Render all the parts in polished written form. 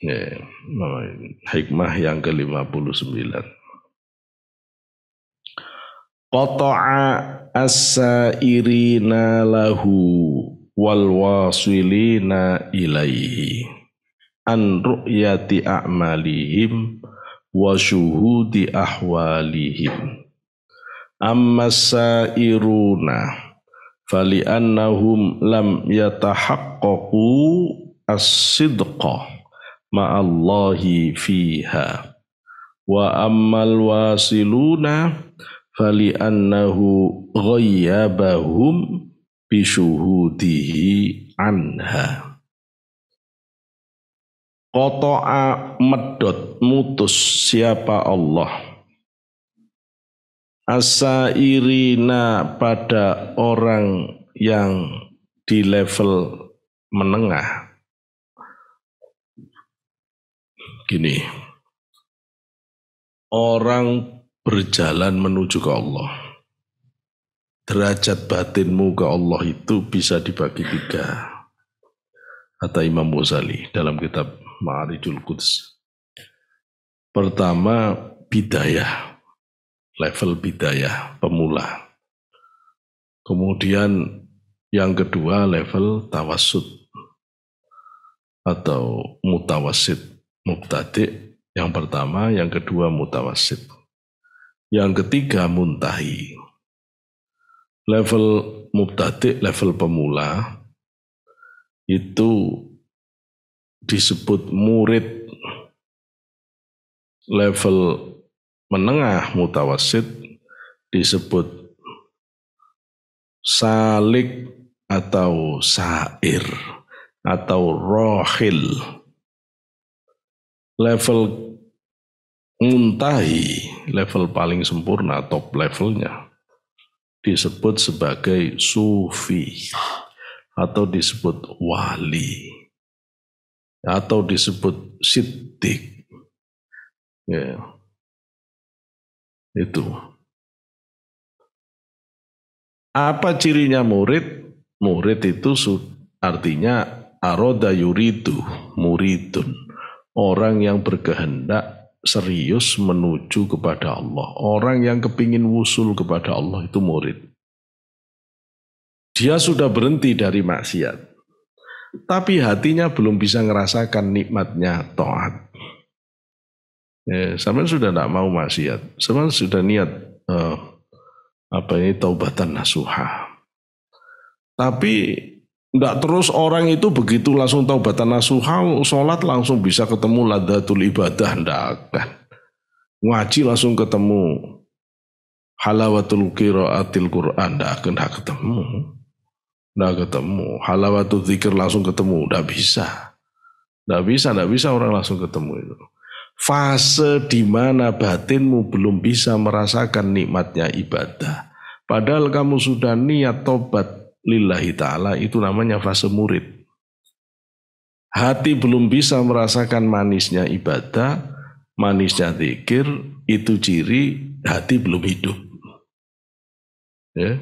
Ya, hikmah yang ke-59. Qata'a as-sairina lahu wal wasilina ilaihi an ru'yati a'malihim wa syuhudi ahwalihim. Amma sairuna fali'annahum lam yatahaqqaqu as-sidqa ma'allahi fiha wa ammal wasiluna fali'annahu ghayyabahum bisyuhudihi anha. Qata'a medot mutus siapa Allah as-sairina pada orang yang di level menengah. Gini, orang berjalan menuju ke Allah. Derajat batinmu ke Allah itu bisa dibagi 3. Kata Imam Ghazali dalam kitab Ma'arijul Quds. Pertama, bidayah. Level bidayah, pemula. Kemudian yang kedua level tawassut atau mutawassit. Mubtadi' yang pertama, yang kedua mutawassit. Yang ketiga muntahi. Level mubtadi', level pemula itu disebut murid. Level menengah mutawassit disebut salik atau sair atau rohil. Level muntahi, level paling sempurna, top levelnya disebut sebagai sufi atau disebut wali atau disebut siddiq. Ya. Itu. Apa cirinya murid? Murid itu artinya aroda yuridu, muridun. Orang yang berkehendak serius menuju kepada Allah. Orang yang kepingin wusul kepada Allah itu murid. Dia sudah berhenti dari maksiat. Tapi hatinya belum bisa ngerasakan nikmatnya taat. Sampai sudah tidak mau maksiat. Sampai sudah niat taubatan nasuha. Tapi tidak terus orang itu begitu langsung taubatan nasuha, sholat langsung bisa ketemu ladatul ibadah, tidak kan. Ngaji langsung ketemu halawatul qiraatil Quran, tidak ketemu. Tidak ketemu. Halawatul zikir langsung ketemu, tidak bisa. Tidak bisa orang langsung ketemu itu. Fase di mana batinmu belum bisa merasakan nikmatnya ibadah. Padahal kamu sudah niat tobat lillahi ta'ala, itu namanya fase murid. Hati belum bisa merasakan manisnya ibadah, manisnya zikir, itu ciri hati belum hidup. Ya.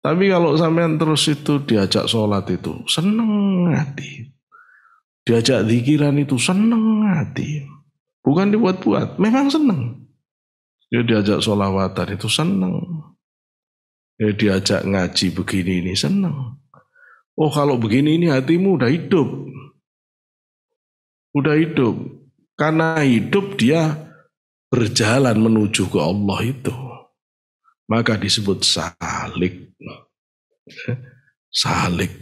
Tapi kalau sampean terus itu diajak sholat itu seneng hati. Diajak zikiran itu seneng hati. Bukan dibuat-buat, memang seneng. Ya, diajak sholawatan itu seneng. Ya, diajak ngaji begini ini seneng. Oh kalau begini ini hatimu udah hidup. Udah hidup. Karena hidup dia berjalan menuju ke Allah itu. Maka disebut salik. Salik.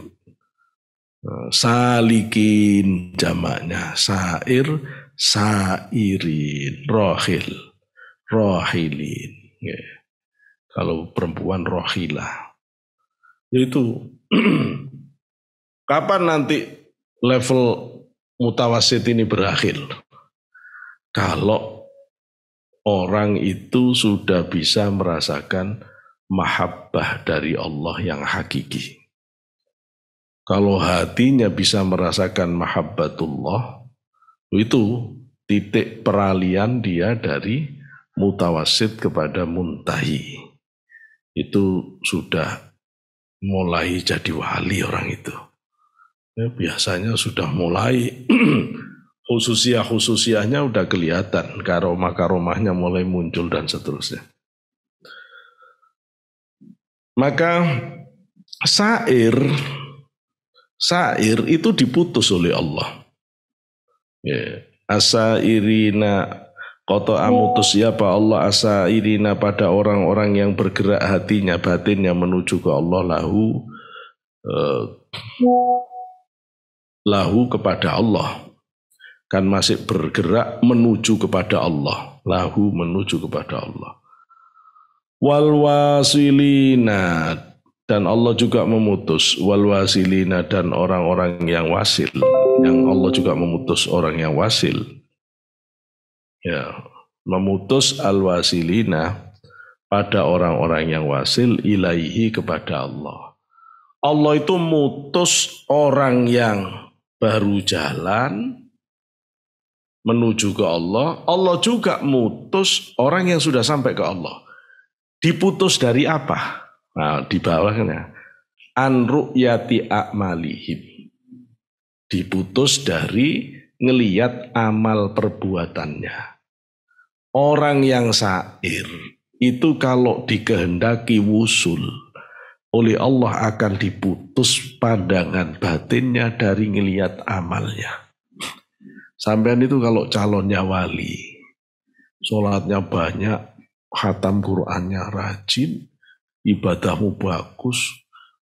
Salikin jamaknya. Sair, sairin. Rohil, rohilin. Ya. Kalau perempuan rohilah. Itu kapan nanti level mutawasit ini berakhir? Kalau orang itu sudah bisa merasakan mahabbah dari Allah yang hakiki. Kalau hatinya bisa merasakan mahabbatullah, itu titik peralihan dia dari mutawasit kepada muntahi. Itu sudah mulai jadi wali orang itu. Ya, biasanya sudah mulai Khususiyah-khususiyahnya udah kelihatan, karomah-karomahnya mulai muncul dan seterusnya. Maka sair itu diputus oleh Allah. Ya. Asairina koto amutus siapa Allah asairina pada orang-orang yang bergerak hatinya batinnya menuju ke Allah lahu kepada Allah. Kan masih bergerak menuju kepada Allah. Lahu menuju kepada Allah. Wal wasilina dan Allah juga memutus wal wasilina dan orang-orang yang wasil, yang Allah juga memutus orang yang wasil. Ya, memutus al wasilina pada orang-orang yang wasil ilaihi kepada Allah. Allah itu mutus orang yang baru jalan menuju ke Allah. Allah juga mutus orang yang sudah sampai ke Allah. Diputus dari apa? Nah, di bawahnya an ru'yati a'malihim. Diputus dari ngeliat amal perbuatannya. Orang yang sair itu kalau dikehendaki wusul oleh Allah akan diputus pandangan batinnya dari ngeliat amalnya. Sampean itu kalau calonnya wali, sholatnya banyak, khatam Qur'annya rajin, ibadahmu bagus,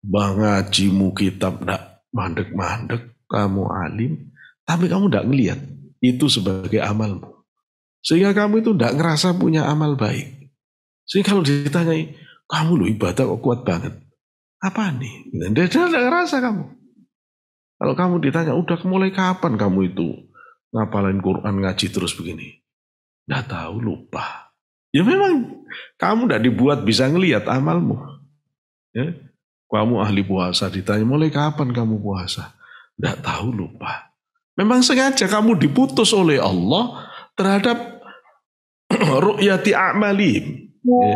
ngajimu kitab ndak mandek-mandek, kamu alim, tapi kamu ndak ngelihat itu sebagai amalmu. Sehingga kamu itu ndak ngerasa punya amal baik. Sehingga kalau ditanyai, kamu loh ibadah kok kuat banget. Apa nih? Ndak ngerasa kamu. Kalau kamu ditanya, udah mulai kapan kamu itu ngapalin Quran ngaji terus begini? Ndak tahu, lupa. Ya memang kamu tidak dibuat bisa ngelihat amalmu. Ya. Kamu ahli puasa ditanya mulai kapan kamu puasa? Tidak tahu, lupa. Memang sengaja kamu diputus oleh Allah terhadap ru'yati a'malihim. Ya.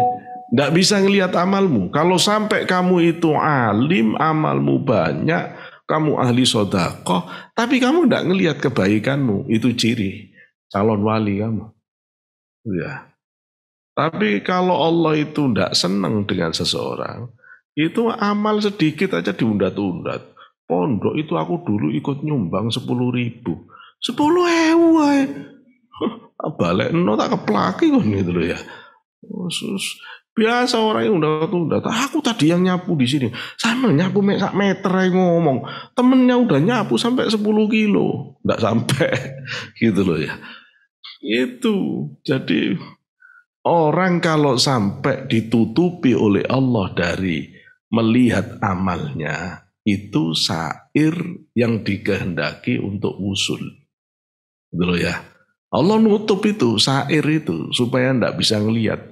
Tidak bisa ngelihat amalmu. Kalau sampai kamu itu alim, amalmu banyak, kamu ahli sedekah, tapi kamu tidak ngelihat kebaikanmu, itu ciri calon wali kamu. Ya. Tapi kalau Allah itu tidak senang dengan seseorang, itu amal sedikit aja diundat-undat. Pondok itu aku dulu ikut nyumbang 10.000. 10.000 aja. Balik no tak keplaki kan gitu loh ya. Khusus biasa orang yang undat-undat. Aku tadi yang nyapu di sini. Sama nyapu sak meter aja ngomong. Temennya udah nyapu sampai 10 kilo. Nggak sampai gitu loh ya. Itu jadi orang kalau sampai ditutupi oleh Allah dari melihat amalnya, itu sair yang dikehendaki untuk wusul. Gitu loh ya. Allah nutup itu, sair itu, supaya tidak bisa ngelihat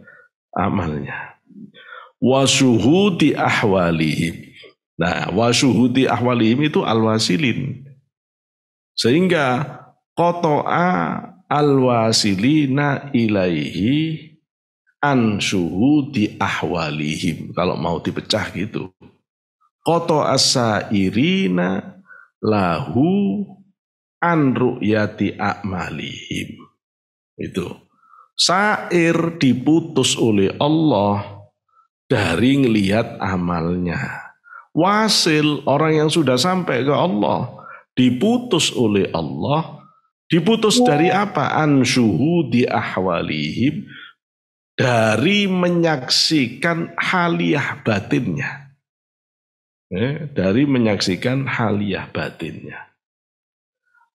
amalnya. Wasyuhudi ahwalihim. Nah, wasyuhudi ahwalihim itu al-wasilin. Sehingga qata'a al-wasilina ilaihi an syuhudi ahwalihim. Kalau mau dipecah gitu. Koto asairina lahu an ru'yati a'malihim. Itu. Sair diputus oleh Allah dari ngelihat amalnya. Wasil, orang yang sudah sampai ke Allah, diputus oleh Allah. Diputus dari apa? An syuhudi ahwalihim. Dari menyaksikan haliyah batinnya. Dari menyaksikan haliyah batinnya.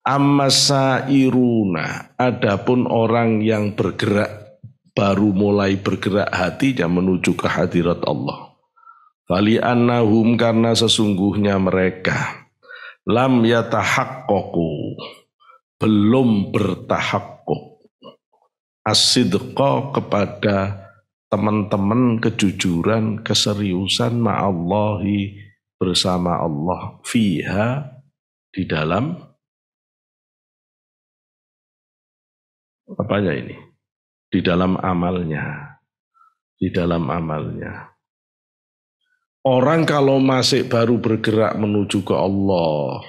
Ammasairuna, adapun orang yang bergerak, baru mulai bergerak hatinya menuju ke hadirat Allah. Fali annahum, karena sesungguhnya mereka lam yatahaqqaqu, belum bertahaqquk as-sidqa kepada teman-teman kejujuran, keseriusan ma'allahi bersama Allah fiha di dalam apanya ini? Di dalam amalnya. Di dalam amalnya. Orang kalau masih baru bergerak menuju ke Allah,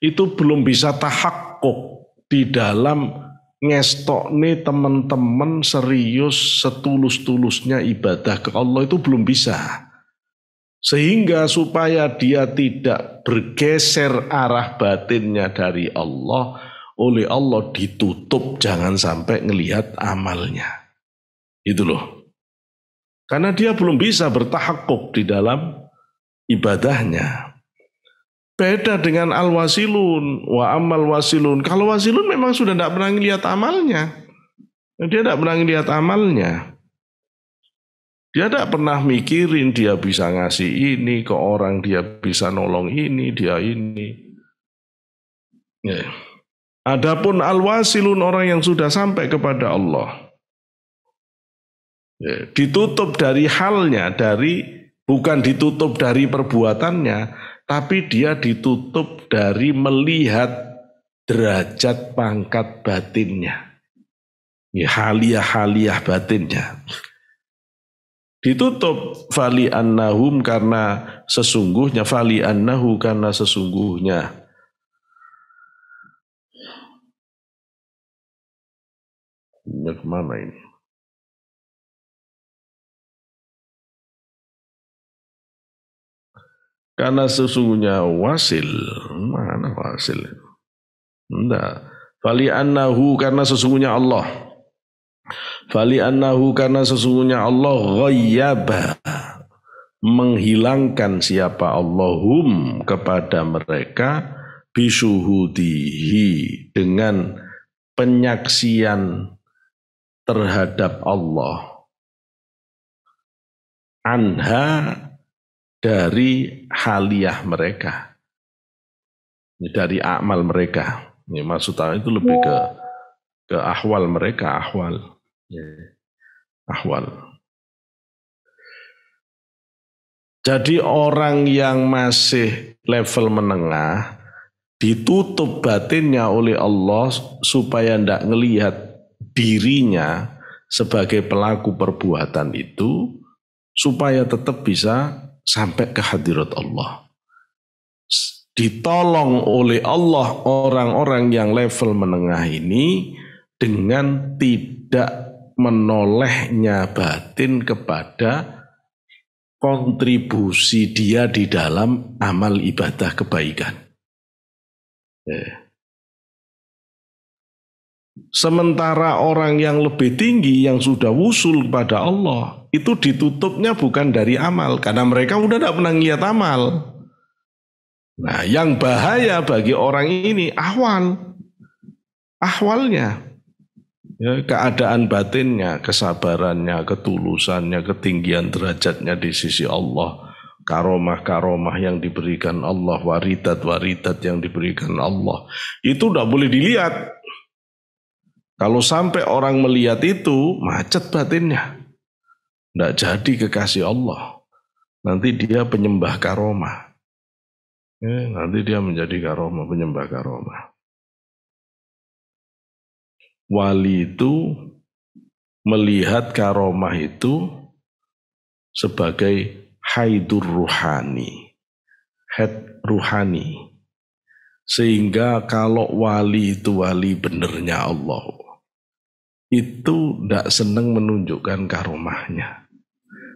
itu belum bisa tahakkuk di dalam ngestokne teman-teman serius setulus-tulusnya ibadah ke Allah itu belum bisa. Sehingga supaya dia tidak bergeser arah batinnya dari Allah, oleh Allah ditutup jangan sampai ngelihat amalnya. Itu loh. Karena dia belum bisa bertahakkuk di dalam ibadahnya. Beda dengan al-wasilun, wa amal wasilun. Kalau wasilun memang sudah tidak pernah ngelihat amalnya. Dia tidak pernah ngelihat amalnya. Dia tidak pernah mikirin dia bisa ngasih ini ke orang, dia bisa nolong ini, dia ini. Ya. Adapun al-wasilun, orang yang sudah sampai kepada Allah, ya, ditutup dari halnya, bukan ditutup dari perbuatannya, tapi dia ditutup dari melihat derajat pangkat batinnya. Ya, haliyah batinnya. Ditutup fali annahum karena sesungguhnya, fali annahu karena sesungguhnya. Ini kemana ini? Karena sesungguhnya wasil. Mana wasil? Enggak. Fali annahu karena sesungguhnya Allah. Fali annahu karena sesungguhnya Allah ghayyaba, menghilangkan siapa Allahum kepada mereka bisuhudihi, dengan penyaksian terhadap Allah, anha dari haliyah mereka, dari amal mereka. Ini maksudnya itu lebih ke ahwal mereka, ahwal. Ahwal. Jadi orang yang masih level menengah ditutup batinnya oleh Allah supaya tidak ngelihat dirinya sebagai pelaku perbuatan itu, supaya tetap bisa sampai ke hadirat Allah. Ditolong oleh Allah orang-orang yang level menengah ini dengan tidak menolehnya batin kepada kontribusi dia di dalam amal ibadah kebaikan. Sementara orang yang lebih tinggi yang sudah wusul kepada Allah itu ditutupnya bukan dari amal, karena mereka udah tidak pernah lihat amal. Nah, yang bahaya bagi orang ini ahwalnya. Ya, keadaan batinnya, kesabarannya, ketulusannya, ketinggian derajatnya di sisi Allah, karomah-karomah yang diberikan Allah, waridat-waridat yang diberikan Allah, itu tidak boleh dilihat. Kalau sampai orang melihat itu, macet batinnya, tidak jadi kekasih Allah. Nanti dia penyembah karomah. Nanti dia menjadi karomah, penyembah karomah. Wali itu melihat karomah itu sebagai haidur ruhani, head ruhani. Sehingga kalau wali itu wali benernya Allah, itu tidak senang menunjukkan karomahnya.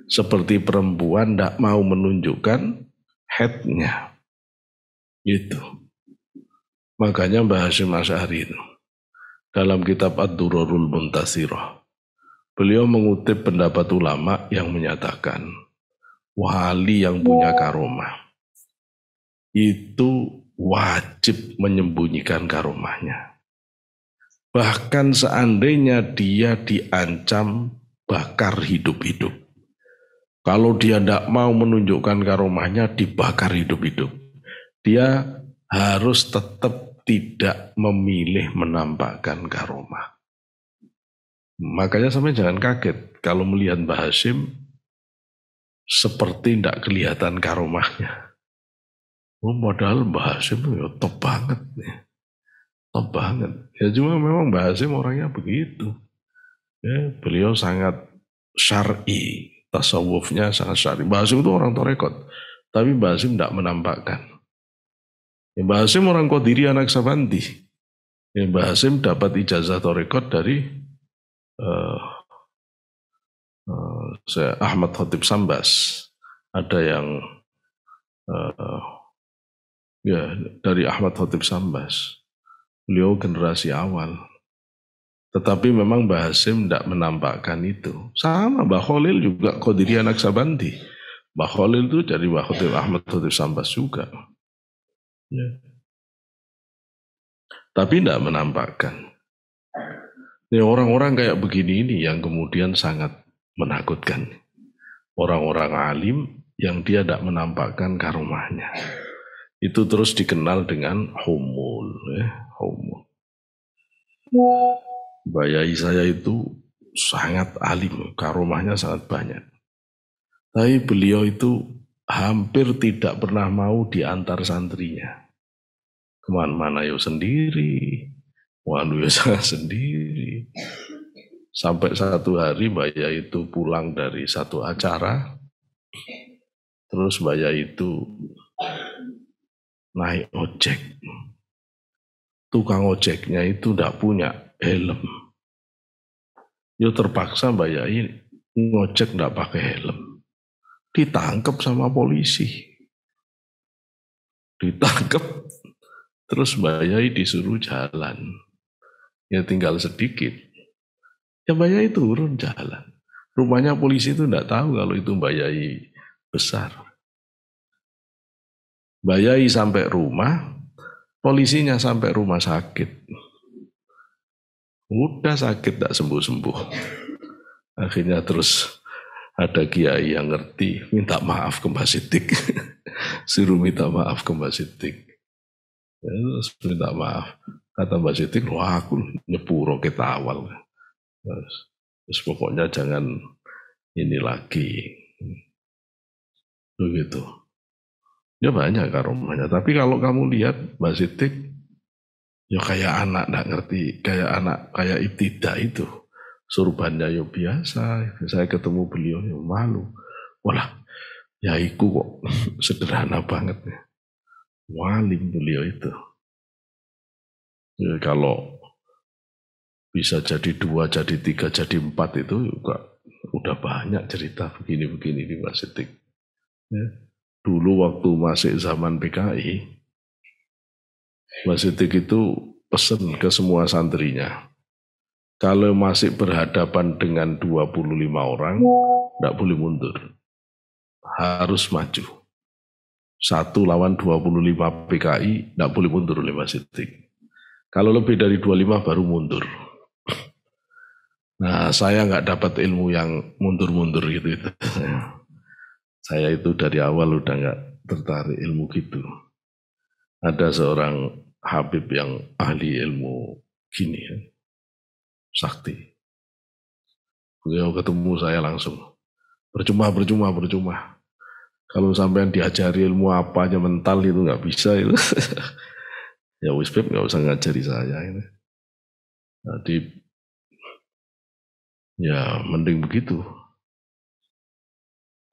Seperti perempuan tidak mau menunjukkan headnya. Itu. Makanya Mbah Hasyim Asy'ari itu dalam kitab Ad-Durarul Muntasirah, beliau mengutip pendapat ulama yang menyatakan wali yang punya karomah itu wajib menyembunyikan karomahnya. Bahkan seandainya dia diancam bakar hidup-hidup, kalau dia tidak mau menunjukkan karomahnya, dibakar hidup-hidup. Dia harus tetap tidak memilih menampakkan karomah. Makanya sampai jangan kaget kalau melihat Mbah Hasyim seperti tidak kelihatan karomahnya. Padahal Mbah Hasyim ya top banget nih. Top banget. Ya cuma memang Mbah Hasyim orangnya begitu. Ya, beliau sangat syar'i, tasawufnya sangat syar'i. Mbah Hasyim itu orang torekot, tapi Mbah Hasyim tidak menampakkan. Mbah Hasyim orang Qadiriyah Naksabandi. Mbah Hasim dapat ijazah tarekat dari Ahmad Khatib Sambas. Ada yang ya dari Ahmad Khatib Sambas. Beliau generasi awal. Tetapi memang Mbah Hasim tidak menampakkan itu. Sama Mbah Khalil juga Qadiriyah Naksabandi. Mbah Khalil itu dari Mbah Khatib Ahmad Khatib Sambas juga. Ya. Tapi tidak menampakkan. Ini orang-orang kayak begini ini yang kemudian sangat menakutkan. Orang-orang alim yang dia tidak menampakkan karomahnya. Itu terus dikenal dengan humul. Humul. Bayai saya itu sangat alim, karomahnya sangat banyak. Tapi beliau itu hampir tidak pernah mau diantar santrinya. Kemana-mana yo sendiri, waduh ya saya sendiri. Sampai satu hari Mbak Yai itu pulang dari satu acara, terus Mbak Yai itu naik ojek. Tukang ojeknya itu tidak punya helm. Yo terpaksa Mbak Yai ngojek tidak pakai helm. Ditangkap sama polisi. Ditangkap, terus Mbak Yai disuruh jalan. Ya tinggal sedikit. Ya Mbak Yai turun jalan. Rupanya polisi itu tidak tahu kalau itu Mbak Yai besar. Mbak Yai sampai rumah, polisinya sampai rumah sakit. Udah sakit tak sembuh-sembuh. Akhirnya terus ada kiai yang ngerti, minta maaf ke Mbak Sidik. Suruh minta maaf ke Mbak Sidik. Ya, terus minta maaf. Kata Mbak Sidik, wah aku nyepuro kita awal. Terus pokoknya jangan ini lagi. Begitu. Ya banyak karomahnya. Tapi kalau kamu lihat Mbak Sidik, ya kayak anak nggak ngerti, kayak anak kayak ibtidak itu. Surbannya ya biasa. Saya ketemu beliau ya malu. Walah, ya iku kok sederhana banget ya. Walim beliau itu. Ya, kalau bisa jadi 2, jadi 3, jadi 4 itu juga udah banyak cerita begini-begini di Mbak Sidik. Ya. Dulu waktu masih zaman PKI, Mbak Sidik itu pesen ke semua santrinya, kalau masih berhadapan dengan 25 orang, tidak boleh mundur. Harus maju. 1 lawan 25 PKI, tidak boleh mundur oleh Mbak Sidik. Kalau lebih dari 25 baru mundur. Nah, saya nggak dapat ilmu yang mundur-mundur gitu. Saya itu dari awal udah nggak tertarik ilmu gitu. Ada seorang Habib yang ahli ilmu gini ya, sakti. Beliau ketemu saya langsung, percuma. Kalau sampean diajari ilmu apa aja mental itu nggak bisa itu. Ya wis Beb nggak usah ngajari saya ini. Jadi ya mending begitu.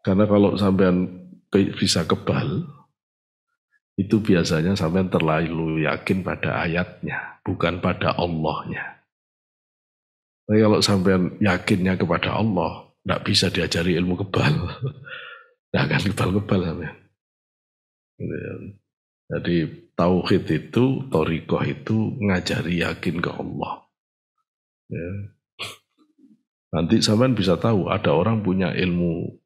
Karena kalau sampean bisa kebal, itu biasanya sampean terlalu yakin pada ayatnya, bukan pada Allahnya. Tapi kalau sampean yakinnya kepada Allah, tidak bisa diajari ilmu kebal. Tidak akan kebal-kebal sampean. Jadi tauhid itu, thariqah itu ngajari yakin ke Allah. Ya. Nanti sampean bisa tahu ada orang punya ilmu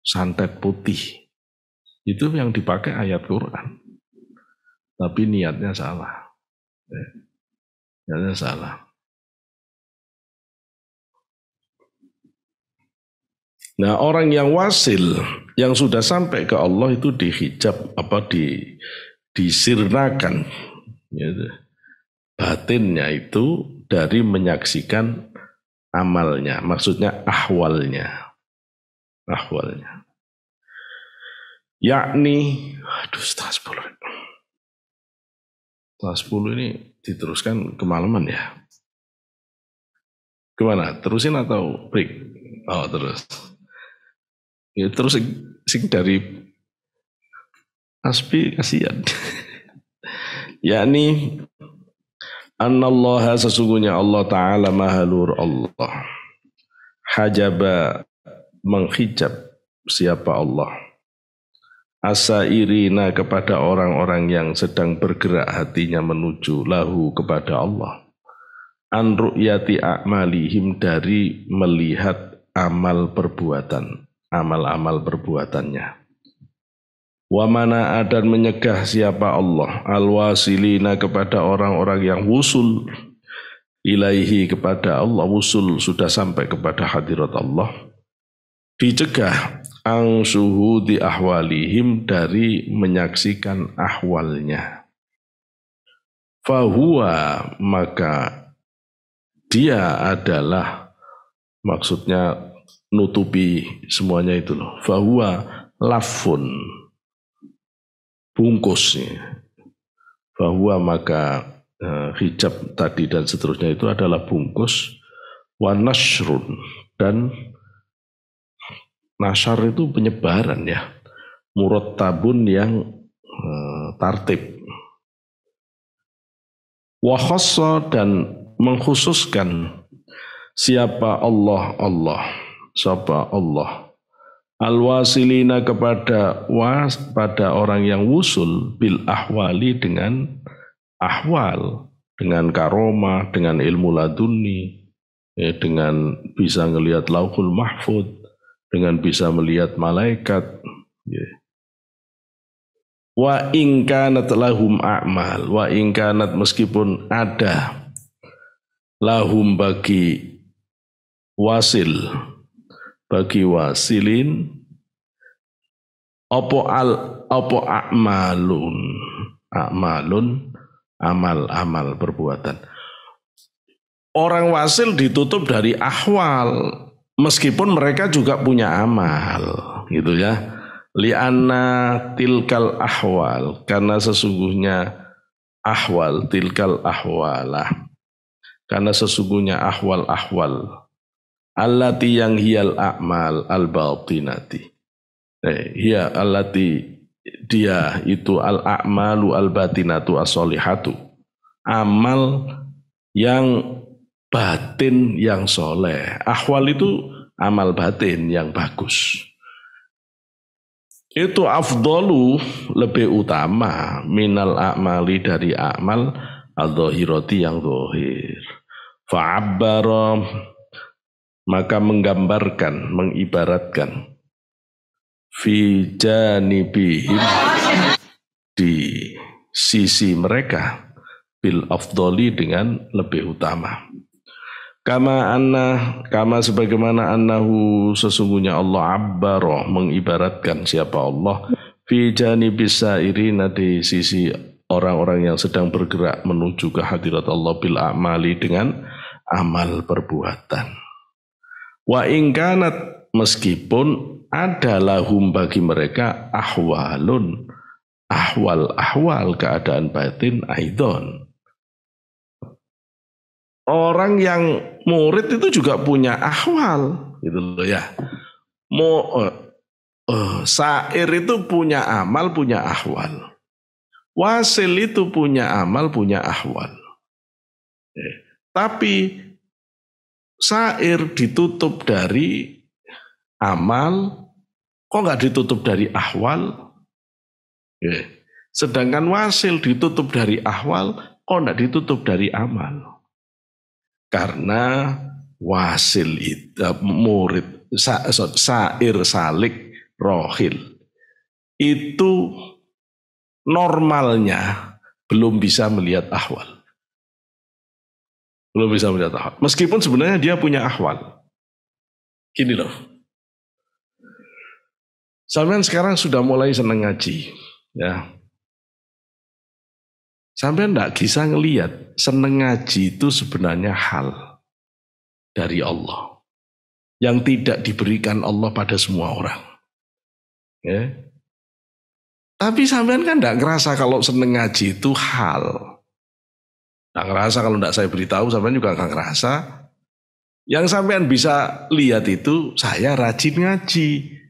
santet putih. Itu yang dipakai ayat Quran. Tapi niatnya salah. Ya. Niatnya salah. Nah, orang yang wasil, yang sudah sampai ke Allah itu dihijab, disirnakan. Gitu. Batinnya itu dari menyaksikan amalnya, maksudnya ahwalnya. Yakni, aduh setengah 10. Setengah 10 ini diteruskan kemalaman ya. Gimana? Terusin atau break? Oh terus. Ya terus sing dari Aspi kasihan. Yakni Annallaha sesungguhnya Allah Ta'ala mahalur Allah. Hajaba menghijab siapa Allah. Asairina kepada orang-orang yang sedang bergerak hatinya menuju lahu kepada Allah. An ru'yati a'malihim dari melihat amal perbuatan, amal-amal perbuatannya. Wa mana'a dan menyegah siapa Allah alwasilina kepada orang-orang yang wusul ilaihi kepada Allah, wusul sudah sampai kepada hadirat Allah, dicegah ang syuhudi ahwalihim dari menyaksikan ahwalnya. Fahuwa maka dia adalah, maksudnya nutupi semuanya itu loh. Fahuwa lafun bungkusnya. Bahwa maka hijab tadi dan seterusnya itu adalah bungkus. Wa nashrun, dan nasyar itu penyebaran ya. Murattabun yang tartib. Wa khassa dan mengkhususkan siapa Allah, siapa Allah. Al-wasilina kepada pada orang yang wusul bil ahwali dengan ahwal, dengan karomah, dengan ilmu laduni, dengan bisa melihat lauhul mahfud, dengan bisa melihat malaikat. Wa in kanat lahum a'mal, wa in kanat meskipun ada lahum bagi wasil, bagi wasilin opo a'malun amal perbuatan. Orang wasil ditutup dari ahwal meskipun mereka juga punya amal, gitu ya. Li'anna tilkal ahwal, karena sesungguhnya ahwal tilkal ahwalah, karena sesungguhnya ahwal allati yang hiyal a'mal al-batinati. Hiya allati dia itu al-a'malu al-batinatu as-solihatu. Amal yang batin yang soleh. Ahwal itu amal batin yang bagus. Itu afdalu lebih utama minal a'mali dari amal al-dhahirati yang dhahir. Fa'abbara maka menggambarkan, mengibaratkan fi janibihim di sisi mereka bil afdali dengan lebih utama. Kama sebagaimana annahu sesungguhnya Allah abbara mengibaratkan siapa Allah fi janibis sairina di sisi orang-orang yang sedang bergerak menuju ke hadirat Allah bil a'mali dengan amal perbuatan. Wa in kanat meskipun ada lahum bagi mereka ahwalun, ahwal keadaan batin aidon. Orang yang murid itu juga punya ahwal, gitu loh ya. Sair itu punya amal, punya ahwal. Wasil itu punya amal, punya ahwal. Tapi sair ditutup dari amal, kok nggak ditutup dari ahwal? Sedangkan wasil ditutup dari ahwal, kok nggak ditutup dari amal? Karena wasil itu murid, sair salik rohil itu normalnya belum bisa melihat ahwal. Belum bisa melihat ahwal. Meskipun sebenarnya dia punya ahwal. Gini loh. Sampean sekarang sudah mulai seneng ngaji. Ya. Sampean enggak bisa ngelihat seneng ngaji itu sebenarnya hal dari Allah. Yang tidak diberikan Allah pada semua orang. Ya. Tapi sampean kan enggak ngerasa kalau seneng ngaji itu hal. Nggak ngerasa, kalau tidak saya beritahu sampean juga nggak ngerasa. Yang sampean bisa lihat itu saya rajin ngaji.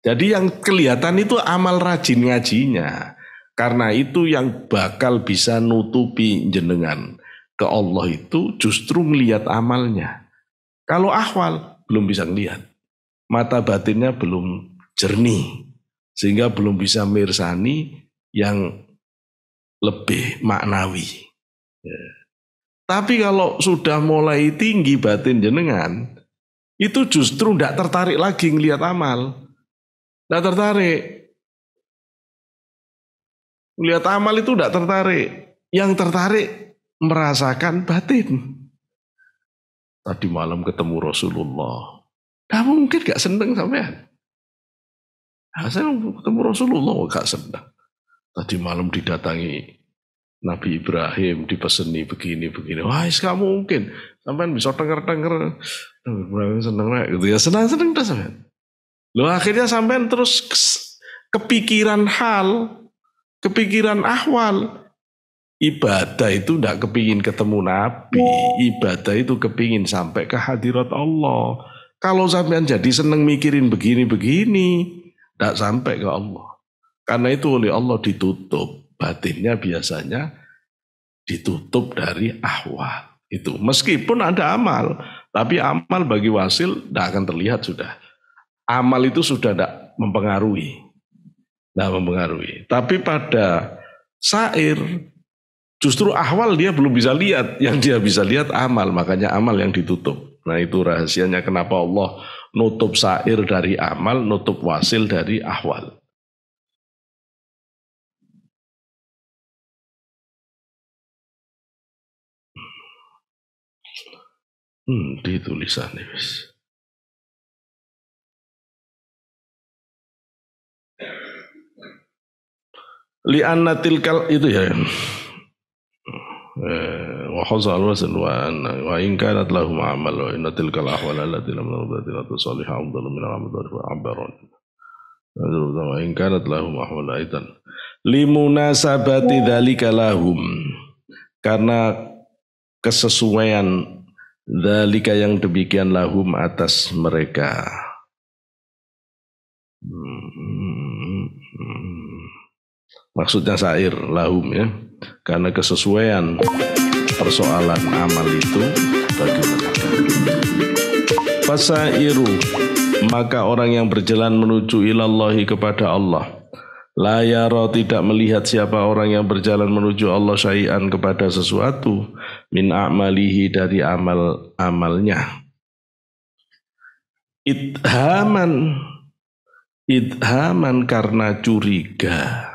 Jadi yang kelihatan itu amal rajin ngajinya. Karena itu yang bakal bisa nutupi jenengan. ke Allah itu justru melihat amalnya. Kalau ahwal belum bisa melihat, mata batinnya belum jernih, sehingga belum bisa mirsani yang lebih maknawi. Ya. Tapi kalau sudah mulai tinggi batin jenengan, itu justru tidak tertarik lagi ngelihat amal. Tidak tertarik. Ngelihat amal itu tidak tertarik. Yang tertarik merasakan batin. Tadi malam ketemu Rasulullah. Tidak mungkin gak seneng sampean. Nah, saya ketemu Rasulullah gak seneng. Tadi malam didatangi Nabi Ibrahim, dipeseni begini. Wah, gak mungkin. Sampean bisa denger-denger. Nabi Ibrahim seneng gitu ya. Senang-senang dah sampean. Loh akhirnya sampean terus kepikiran hal, kepikiran ahwal. Ibadah itu tidak kepingin ketemu Nabi, ibadah itu kepingin sampai ke hadirat Allah. Kalau sampean jadi seneng mikirin begini-begini, tidak sampai ke Allah. Karena itu oleh Allah ditutup, batinnya biasanya ditutup dari ahwal. Itu meskipun ada amal, tapi amal bagi wasil tidak akan terlihat sudah. Amal itu sudah tidak mempengaruhi. Tapi pada sair, justru ahwal dia belum bisa lihat, yang dia bisa lihat amal, makanya amal yang ditutup. Nah itu rahasianya kenapa Allah nutup sair dari amal, nutup wasil dari ahwal. Di tulisannya wis. Li'anna tilkal itu ya. Wa khazal wasan wa in kanat lahum amal wa inna tilkal ahwal allati lam nabdati la tusalliha afdalu min al-amal wa abaron. Wa in kanat lahum ahwal aidan limunasabati dzalika lahum, karena kesesuaian dzalika yang demikian lahum atas mereka. Maksudnya sair lahum ya, karena kesesuaian persoalan amal itu bagi mereka. Fasairu, maka orang yang berjalan menuju ilallahi kepada Allah, la yara, tidak melihat siapa orang yang berjalan menuju Allah syai'an kepada sesuatu min a'malihi dari amal-amalnya. Idhaman karena curiga,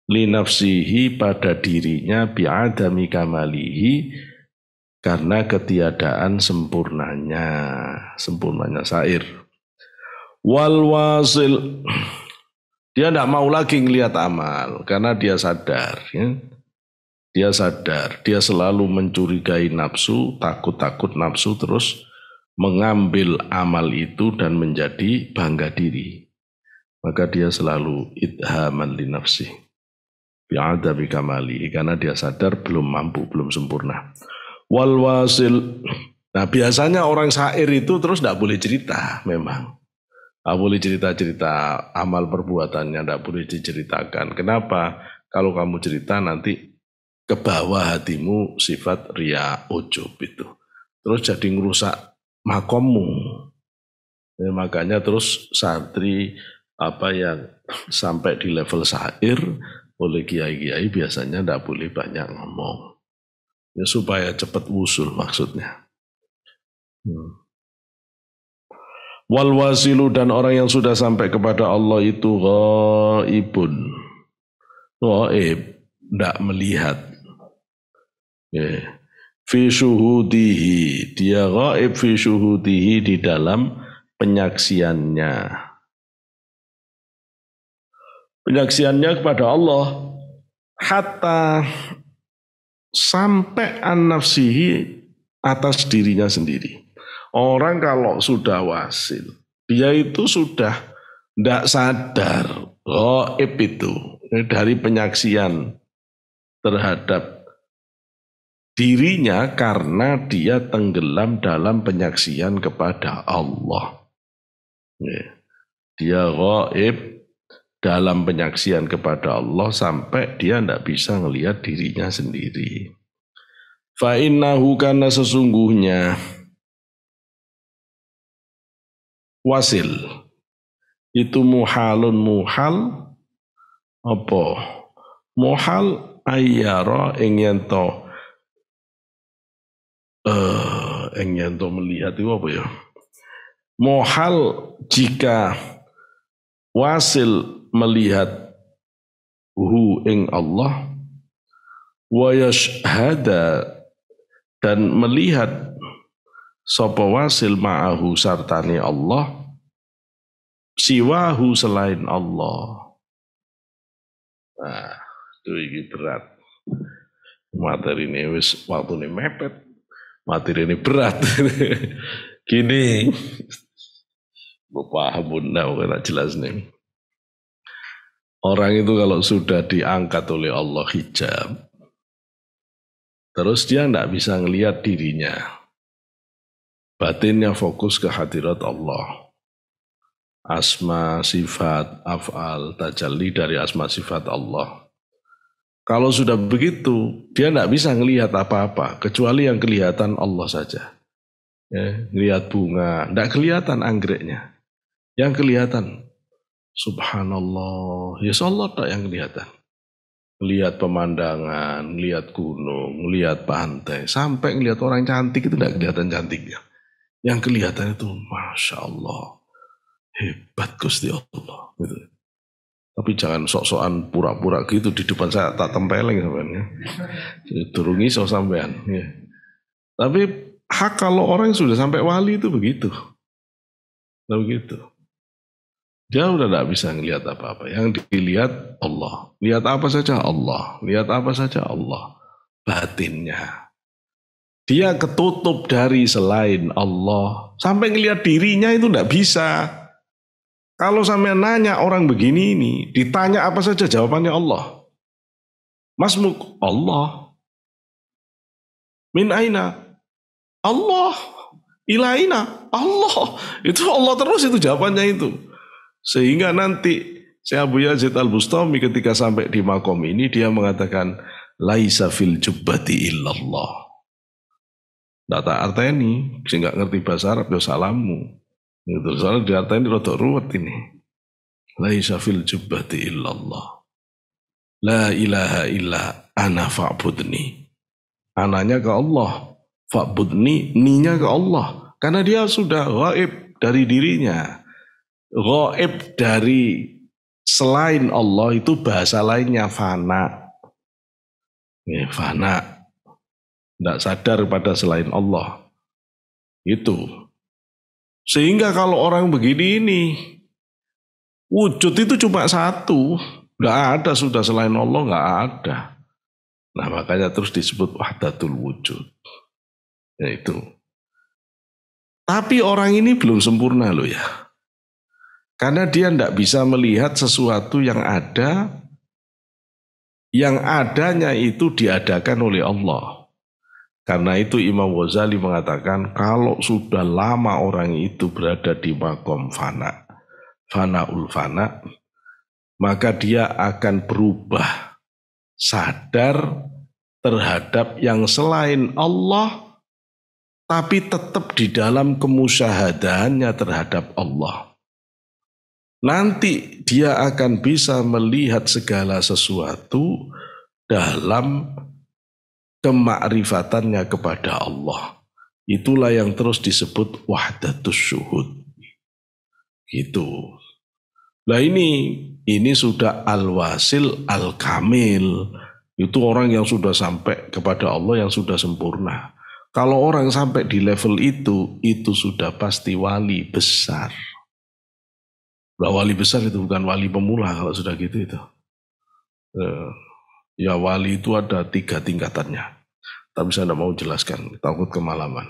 linafsihi pada dirinya, bi'adami kamalihi karena ketiadaan sempurnanya sair. Wal wasil, dia tidak mau lagi ngelihat amal karena dia sadar ya. Dia selalu mencurigai nafsu, takut nafsu terus mengambil amal itu dan menjadi bangga diri. Maka dia selalu idhaman li nafsi bi'adami kamali, karena dia sadar belum mampu, belum sempurna. Wal wasil, nah biasanya orang syair itu terus tidak boleh cerita, memang tidak boleh cerita amal perbuatannya, tidak boleh diceritakan. Kenapa? Kalau kamu cerita nanti ke bawah hatimu sifat riya, ujub itu, terus jadi ngerusak makommu. Ya, makanya terus santri yang sampai di level syair oleh kiai-kiai biasanya tidak boleh banyak ngomong. Ya, supaya cepat wusul maksudnya. Wal wasilu, dan orang yang sudah sampai kepada Allah itu ghaibun. Ghaib, tidak melihat. Ya. Fi syuhudihi, dia ghaib fi syuhudihi, di dalam penyaksiannya. Penyaksiannya kepada Allah, hatta sampai an-nafsihi, atas dirinya sendiri. Orang kalau sudah wasil, dia itu sudah tidak sadar ghaib itu dari penyaksian terhadap dirinya, karena dia tenggelam dalam penyaksian kepada Allah. Dia ghaib dalam penyaksian kepada Allah sampai dia tidak bisa melihat dirinya sendiri. Fa innahu kana sesungguhnya wasil itu muhalun muhal apa? Muhal ayyara ing yen to melihat itu apa ya? Muhal jika wasil melihat ing Allah wa yashhada dan melihat sapa wasil ma'ahu sartani Allah siwahu selain Allah. Nah, itu ini berat. Materi ini wis waktu ini mepet. Materi ini berat. Gini. Bapak bunda kena jelas nih. Orang itu kalau sudah diangkat oleh Allah hijab, terus dia tidak bisa ngelihat dirinya. Batinnya fokus ke hadirat Allah. Asma, sifat, af'al, tajalli dari asma sifat Allah. Kalau sudah begitu, dia tidak bisa ngelihat apa-apa, kecuali yang kelihatan Allah saja. Ya, lihat bunga, tidak kelihatan anggreknya. Yang kelihatan, subhanallah, ya Allah tak yang kelihatan. Lihat pemandangan, lihat gunung, lihat pantai, sampai ngelihat orang cantik itu tidak kelihatan cantiknya. Yang kelihatan itu, Masya Allah. Hebat Gusti Allah gitu. Tapi jangan sok-sokan pura-pura gitu di depan saya tak tempeleng sampean ya. Durungi so sampean ya. Tapi hak kalau orang sudah sampai wali itu begitu. Nah, begitu. Dia udah tidak bisa ngelihat apa-apa. Yang dilihat Allah. Lihat apa saja Allah. Lihat apa saja Allah. Batinnya. Dia ketutup dari selain Allah. Sampai ngelihat dirinya itu tidak bisa. Kalau sampai nanya orang begini ini, ditanya apa saja jawabannya Allah. Masmuk Allah. Min aina? Allah. Ilaina? Allah. Itu Allah terus itu jawabannya itu. Sehingga nanti Syekh Abu Yazid Al-Bustami ketika sampai di makom ini dia mengatakan laisa fil jubbati illallah. Tidak tak arteni, saya nggak ngerti bahasa Arab ya salammu. Gitu. Soalnya di arteni rodok ruwet ini. Laisa fil jubbati illallah. La ilaha illa ana fa'budni. Ananya ke Allah. Fa'budni, ninya ke Allah. Karena dia sudah gaib dari dirinya. Gaib dari selain Allah itu bahasa lainnya fana. Ya, fana. Tidak sadar pada selain Allah. Itu. Sehingga kalau orang begini ini, wujud itu cuma satu. Tidak ada sudah selain Allah, nggak ada. Nah makanya terus disebut wahdatul wujud. Ya itu. Tapi orang ini belum sempurna loh ya. Karena dia tidak bisa melihat sesuatu yang ada, yang adanya itu diadakan oleh Allah. Karena itu Imam Ghazali mengatakan kalau sudah lama orang itu berada di makom fana, fanaul fana, maka dia akan berubah sadar terhadap yang selain Allah, tapi tetap di dalam kemusyahadaannya terhadap Allah. Nanti dia akan bisa melihat segala sesuatu dalam kemakrifatannya kepada Allah. Itulah yang terus disebut wahdatus syuhud. Gitu. Nah ini sudah al-wasil al-kamil. Itu orang yang sudah sampai kepada Allah yang sudah sempurna. Kalau orang sampai di level itu sudah pasti wali besar. Nah, wali besar itu bukan wali pemula kalau sudah gitu itu. Ya wali itu ada 3 tingkatannya. Tapi saya tidak mau jelaskan, takut kemalaman.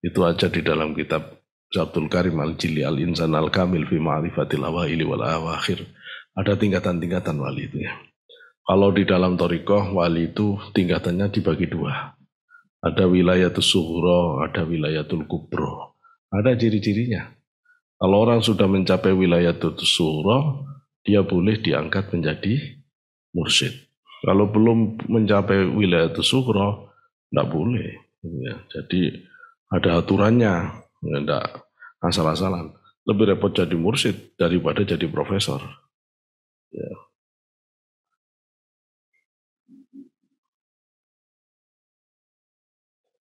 Itu aja di dalam kitab Abdul Karim Al-Jili Al-Insan Al-Kamil fi Ma'rifatil Awaili wal Awakhir. Ada tingkatan-tingkatan wali itu ya. Kalau di dalam Thariqah, wali itu tingkatannya dibagi 2. Ada wilayatul sughra, ada wilayatul kubro. Ada ciri-cirinya. Kalau orang sudah mencapai wilayatul sughra, dia boleh diangkat menjadi mursyid. Kalau belum mencapai wilayatul sughra, Tidak boleh. Ya, jadi ada aturannya, tidak asal-asalan. Lebih repot jadi mursyid daripada jadi profesor. Ya.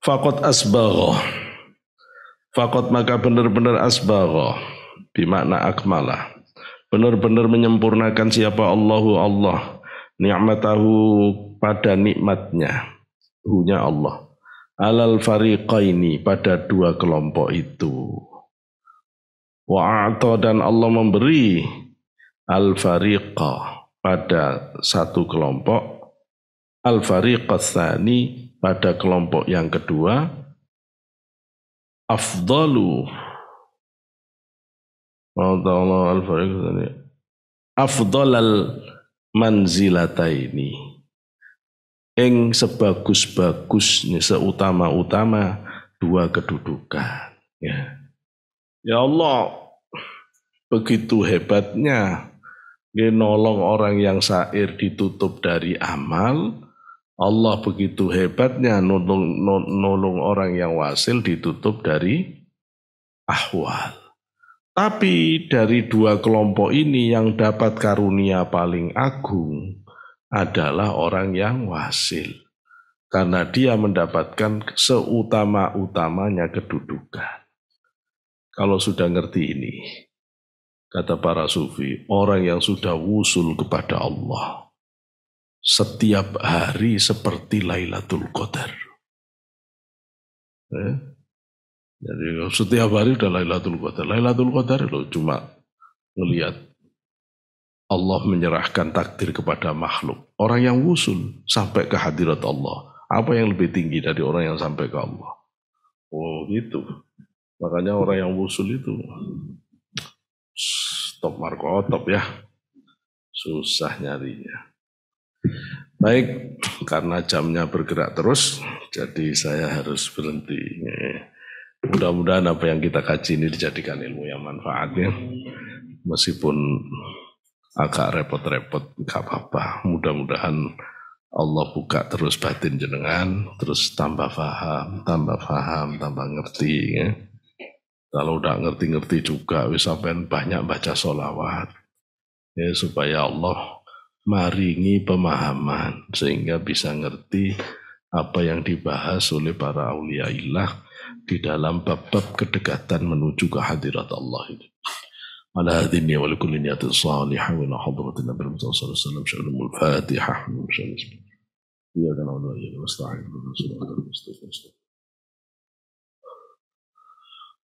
Fakot asbagho. Fakot maka benar-benar asbagho. Bimakna akmalah. Benar-benar menyempurnakan siapa Allahu Allah. Ni'matahu pada nikmatnya. Hunya Allah. Alal fariqaini pada dua kelompok itu. Wa'ata dan Allah memberi al-fariqa pada satu kelompok, al-fariqa tsani pada kelompok yang kedua, afdalu al-fariqa tsani afdalal manzilataini ing sebagus-bagusnya seutama-utama dua kedudukan. Ya Allah, begitu hebatnya dia nolong orang yang syair ditutup dari amal. Allah begitu hebatnya nolong orang yang wasil ditutup dari ahwal. Tapi dari dua kelompok ini yang dapat karunia paling agung adalah orang yang wasil. Karena dia mendapatkan seutama-utamanya kedudukan. Kalau sudah ngerti ini, kata para sufi, orang yang sudah wusul kepada Allah, setiap hari seperti Lailatul Qadar. Jadi setiap hari udah Lailatul Qadar. Lailatul Qadar loh cuma ngelihat Allah menyerahkan takdir kepada makhluk. Orang yang wusul sampai ke hadirat Allah. Apa yang lebih tinggi dari orang yang sampai ke Allah? Oh gitu. Makanya orang yang wusul itu top markotop ya. Susah nyarinya. Baik, karena jamnya bergerak terus, jadi saya harus berhenti. Mudah-mudahan apa yang kita kaji ini dijadikan ilmu yang manfaatnya. Meskipun agak repot-repot, gak apa-apa. Mudah-mudahan Allah buka terus batin jenengan, terus tambah paham, tambah ngerti. Ya. Kalau udah ngerti-ngerti juga, wis sampean banyak baca sholawat. Ya, supaya Allah maringi pemahaman, sehingga bisa ngerti apa yang dibahas oleh para auliaillah di dalam bab-bab kedekatan menuju ke hadirat Allah itu. Ala hadhihi wa likulli niyatin salihah wa la hadratin nabi sallallahu alaihi wasallam syarul fatihah ya kana wa ya nasta'in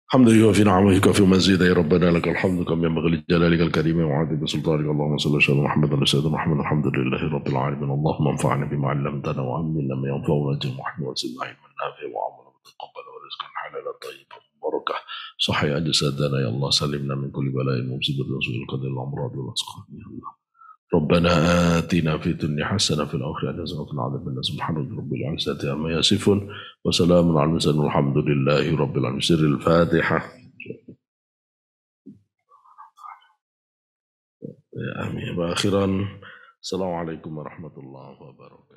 الحمد لله في نعمه وفي مزيد يا ربنا لك الحمد كما ينبغي لجلالك الكريم وعظيم سلطانك اللهم صل على محمد وعلى سيدنا محمد الحمد لله رب العالمين اللهم انفعنا بما علمتنا وعلمنا ما ينفعنا وزدنا وزدنا علما نافعا وعملا متقبلا ورزقا حلالا طيبا مباركا صحيح جسدنا يا الله سلمنا من كل بلاء ومصيبة وسوء القدر والامراض والاسقام يا الله ربنا آتنا في الدنيا حسنة في الآخرة حسنة وقنا عذاب النار سبحان رب العزة عما يصفون وسلام على المرسلين والحمد لله رب العالمين سر الفاتحة آمين وآخرا السلام عليكم ورحمة الله وبركاته